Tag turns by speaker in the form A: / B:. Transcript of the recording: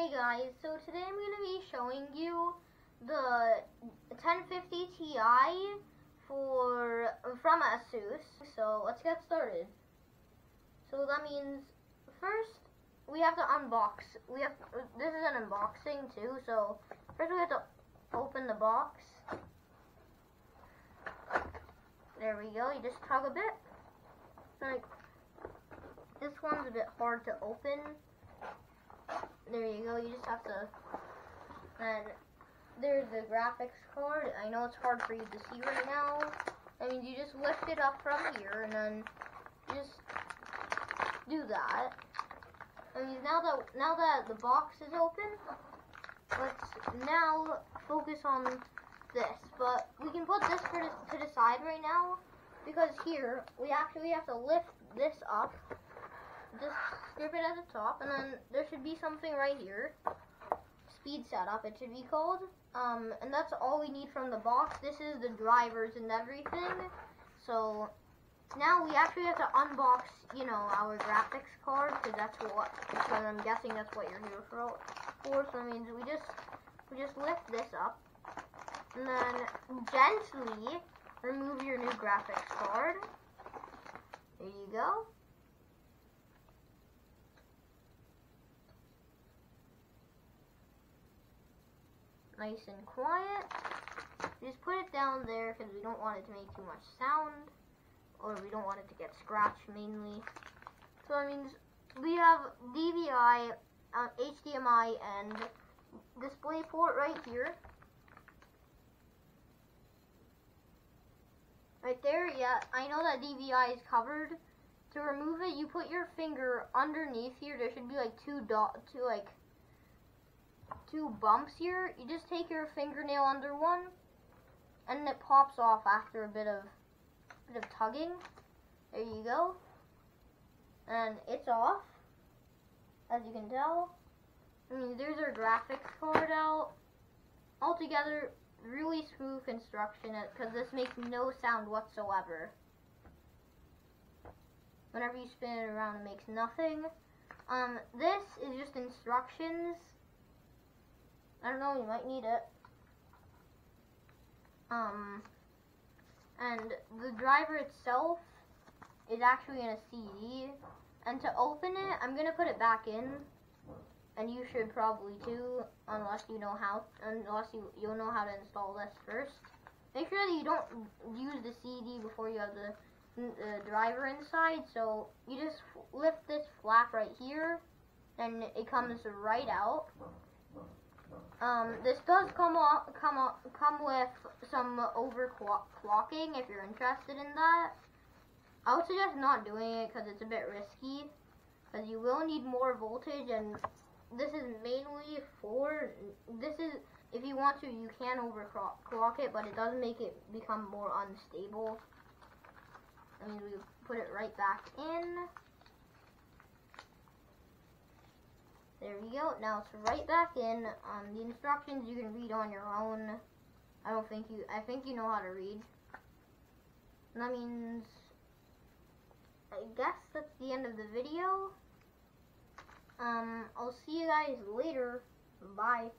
A: Hey guys, so today I'm going to be showing you the 1050 Ti from ASUS. So let's get started. So that means first we have to unbox. This is an unboxing too. So first we have to open the box. There we go. You just tug a bit. Like this one's a bit hard to open. There you go, you just have to, and there's the graphics card. I know it's hard for you to see right now. I mean, you just lift it up from here, and then you just do that. I mean, now that the box is open, let's now focus on this. But we can put this to the side right now, because here, we actually have to lift this up. Just strip it at the top, and then there should be something right here. Speed setup, it should be called. And that's all we need from the box. This is the drivers and everything. So now we actually have to unbox, our graphics card, because I'm guessing that's what you're here for. So that means we just lift this up, and then gently remove your new graphics card. There you go. Nice and quiet. Just put it down there because we don't want it to make too much sound, or we don't want it to get scratched mainly. So that means we have DVI, HDMI, and DisplayPort right here. Right there, yeah, I know that DVI is covered. To remove it, you put your finger underneath here. There should be like two bumps here. You just take your fingernail under one, and it pops off after a bit of tugging. There you go, and it's off, as you can tell. I mean, there's our graphics card out. Altogether, really smooth construction, because this makes no sound whatsoever. Whenever you spin it around, it makes nothing. This is just instructions. I don't know, you might need it. And the driver itself is actually in a CD. And to open it, I'm gonna put it back in. And you should probably too, unless you'll know how to install this first. Make sure that you don't use the CD before you have the driver inside. So you just lift this flap right here, and it comes right out. This does come with some overclocking if you're interested in that. I would suggest not doing it because it's a bit risky, because you will need more voltage, and this is mainly if you want to, you can overclock it, but it does make it become more unstable. I mean, we put it right back in. There we go. Now it's right back in. The instructions you can read on your own. I think you know how to read. And that means, I guess that's the end of the video. I'll see you guys later. Bye.